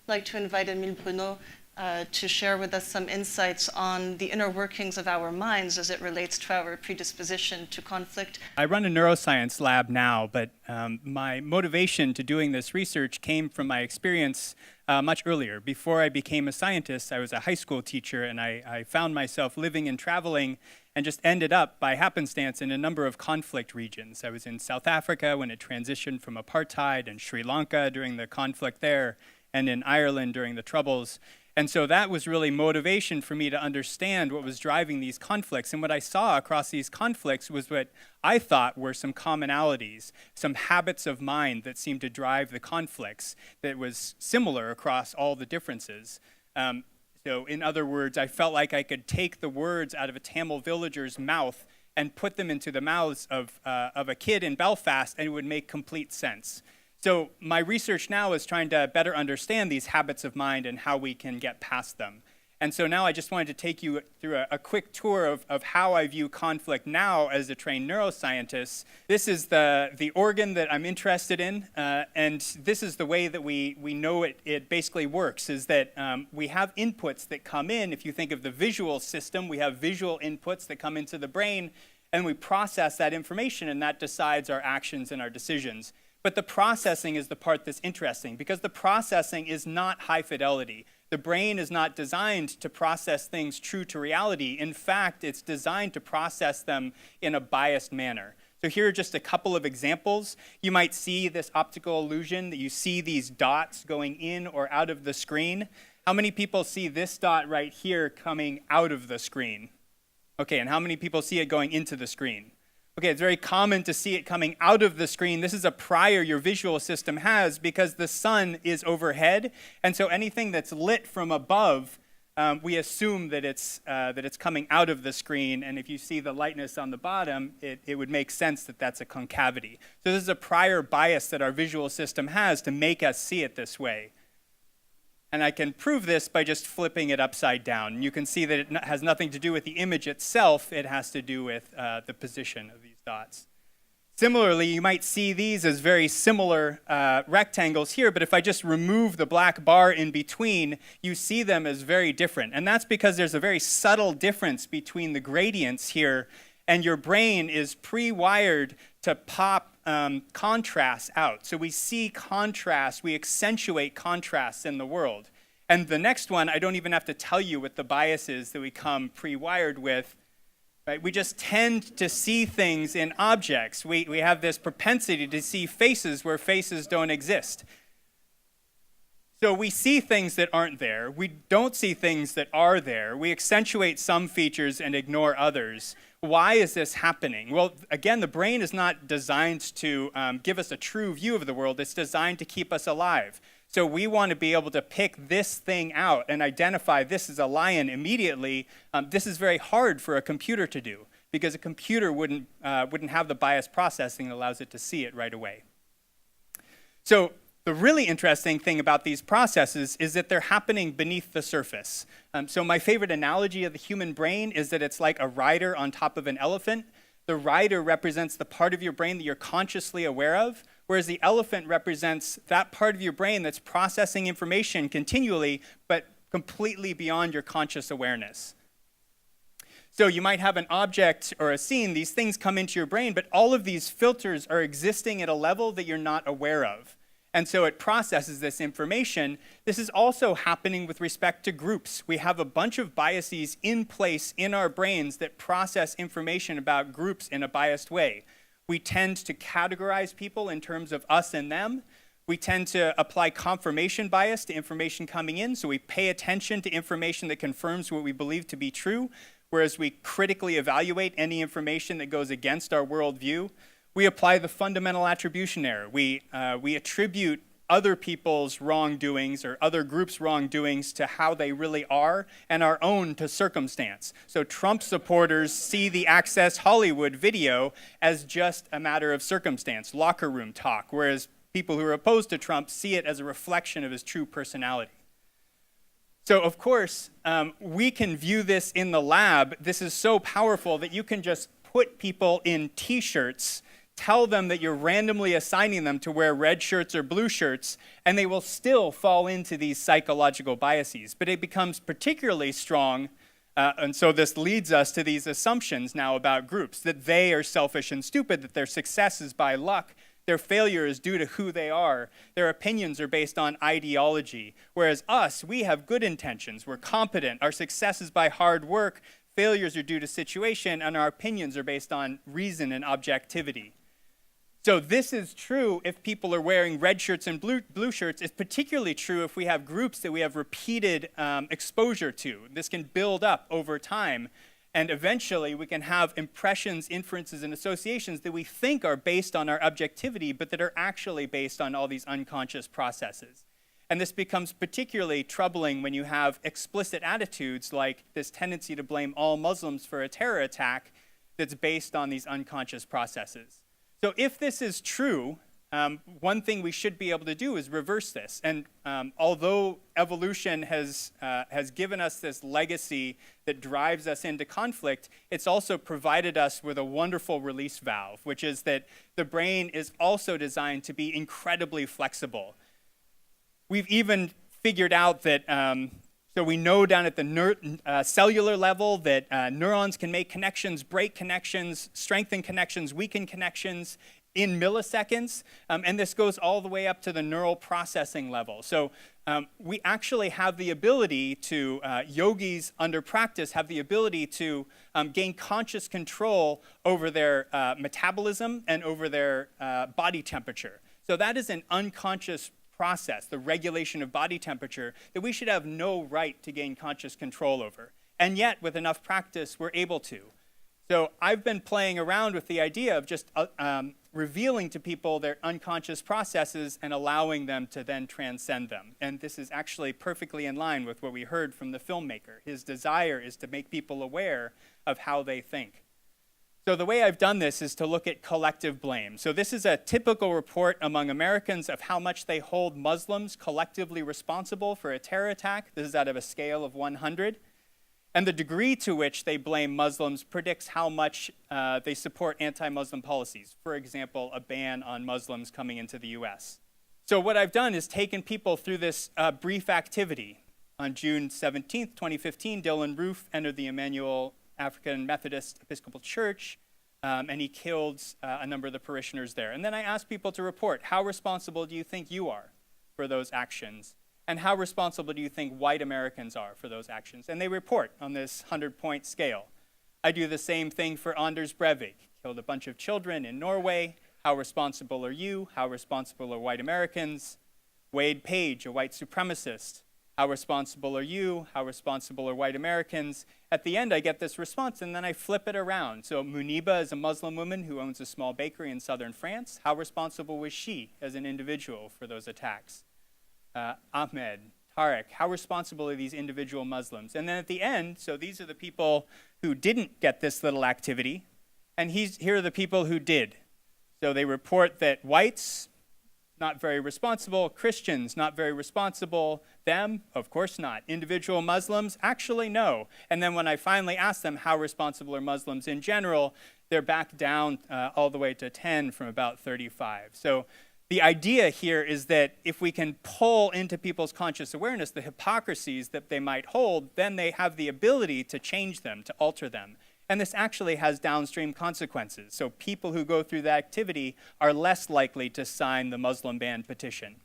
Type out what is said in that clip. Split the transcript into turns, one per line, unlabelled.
like to invite Emile Bruneau to share with us some insights on the inner workings of our minds as it relates to our predisposition to conflict.
I run a neuroscience lab now, but my motivation to doing this research came from my experience much earlier. Before I became a scientist, I was a high school teacher, and I found myself living and traveling and just ended up, by happenstance, in a number of conflict regions. I was in South Africa when it transitioned from apartheid, and Sri Lanka during the conflict there, and in Ireland during the Troubles. And so that was really motivation for me to understand what was driving these conflicts. And what I saw across these conflicts was what I thought were some commonalities, some habits of mind that seemed to drive the conflicts that was similar across all the differences. So in other words, I felt like I could take the words out of a Tamil villager's mouth and put them into the mouths of a kid in Belfast, and it would make complete sense. So my research now is trying to better understand these habits of mind and how we can get past them. And so now I just wanted to take you through a quick tour of how I view conflict now as a trained neuroscientist. This is the organ that I'm interested in, and this is the way that we know it basically works, is that we have inputs that come in. If you think of the visual system, we have visual inputs that come into the brain, and we process that information, and that decides our actions and our decisions. But the processing is the part that's interesting, because the processing is not high fidelity. The brain is not designed to process things true to reality. In fact, it's designed to process them in a biased manner. So here are just a couple of examples. You might see this optical illusion that you see these dots going in or out of the screen. How many people see this dot right here coming out of the screen? Okay, and how many people see it going into the screen? Okay, it's very common to see it coming out of the screen. This is a prior your visual system has because the sun is overhead, and so anything that's lit from above, we assume that it's coming out of the screen, and if you see the lightness on the bottom, it would make sense that that's a concavity. So this is a prior bias that our visual system has to make us see it this way. And I can prove this by just flipping it upside down. And you can see that it has nothing to do with the image itself. It has to do with the position of these dots. Similarly, you might see these as very similar rectangles here, but if I just remove the black bar in between, you see them as very different. And that's because there's a very subtle difference between the gradients here, and your brain is pre-wired to pop contrasts out. So we see contrast, we accentuate contrasts in the world. And the next one, I don't even have to tell you what the bias is that we come pre-wired with. Right? We just tend to see things in objects. We have this propensity to see faces where faces don't exist. So we see things that aren't there. We don't see things that are there. We accentuate some features and ignore others. Why is this happening? Well, again, the brain is not designed to give us a true view of the world. It's designed to keep us alive. So we want to be able to pick this thing out and identify this as a lion immediately. This is very hard for a computer to do because a computer wouldn't have the bias processing that allows it to see it right away. So the really interesting thing about these processes is that they're happening beneath the surface. So my favorite analogy of the human brain is that it's like a rider on top of an elephant. The rider represents the part of your brain that you're consciously aware of, whereas the elephant represents that part of your brain that's processing information continually, but completely beyond your conscious awareness. So you might have an object or a scene, these things come into your brain, but all of these filters are existing at a level that you're not aware of. And so it processes this information. This is also happening with respect to groups. We have a bunch of biases in place in our brains that process information about groups in a biased way. We tend to categorize people in terms of us and them. We tend to apply confirmation bias to information coming in, so we pay attention to information that confirms what we believe to be true, whereas we critically evaluate any information that goes against our worldview. We apply the fundamental attribution error. We attribute other people's wrongdoings or other groups' wrongdoings to how they really are and our own to circumstance. So Trump supporters see the Access Hollywood video as just a matter of circumstance, locker room talk, whereas people who are opposed to Trump see it as a reflection of his true personality. So of course, we can view this in the lab. This is so powerful that you can just put people in t-shirts tell them that you're randomly assigning them to wear red shirts or blue shirts, and they will still fall into these psychological biases. But it becomes particularly strong, and so this leads us to these assumptions now about groups, that they are selfish and stupid, that their success is by luck, their failure is due to who they are, their opinions are based on ideology, whereas us, we have good intentions, we're competent, our success is by hard work, failures are due to situation, and our opinions are based on reason and objectivity. So this is true if people are wearing red shirts and blue shirts. It's particularly true if we have groups that we have repeated exposure to. This can build up over time, and eventually we can have impressions, inferences, and associations that we think are based on our objectivity, but that are actually based on all these unconscious processes. And this becomes particularly troubling when you have explicit attitudes like this tendency to blame all Muslims for a terror attack that's based on these unconscious processes. So if this is true, one thing we should be able to do is reverse this. And although evolution has given us this legacy that drives us into conflict, it's also provided us with a wonderful release valve, which is that the brain is also designed to be incredibly flexible. We've even figured out that, so we know down at the cellular level that neurons can make connections, break connections, strengthen connections, weaken connections in milliseconds, and this goes all the way up to the neural processing level. So we actually have the ability to, yogis under practice have the ability to gain conscious control over their metabolism and over their body temperature. So that is an unconscious process, the regulation of body temperature, that we should have no right to gain conscious control over. And yet, with enough practice, we're able to. So I've been playing around with the idea of just revealing to people their unconscious processes and allowing them to then transcend them. And this is actually perfectly in line with what we heard from the filmmaker. His desire is to make people aware of how they think. So the way I've done this is to look at collective blame. So this is a typical report among Americans of how much they hold Muslims collectively responsible for a terror attack. This is out of a scale of 100. And the degree to which they blame Muslims predicts how much they support anti-Muslim policies. For example, a ban on Muslims coming into the US. So what I've done is taken people through this brief activity. On June 17th, 2015, Dylan Roof entered the Emmanuel African Methodist Episcopal Church, and he killed a number of the parishioners there. And then I asked people to report, how responsible do you think you are for those actions? And how responsible do you think white Americans are for those actions? And they report on this 100-point scale. I do the same thing for Anders Breivik, killed a bunch of children in Norway. How responsible are you? How responsible are white Americans? Wade Page, a white supremacist. How responsible are you? How responsible are white Americans? At the end, I get this response, and then I flip it around. So Muniba is a Muslim woman who owns a small bakery in southern France. How responsible was she as an individual for those attacks? Ahmed, Tarek, how responsible are these individual Muslims? And then at the end, so these are the people who didn't get this little activity, and here are the people who did. So they report that whites, not very responsible. Christians, not very responsible. Them, of course not. Individual Muslims, actually no. And then when I finally ask them how responsible are Muslims in general, they're back down all the way to 10 from about 35. So the idea here is that if we can pull into people's conscious awareness the hypocrisies that they might hold, then they have the ability to change them, to alter them. And this actually has downstream consequences. So people who go through that activity are less likely to sign the Muslim ban petition.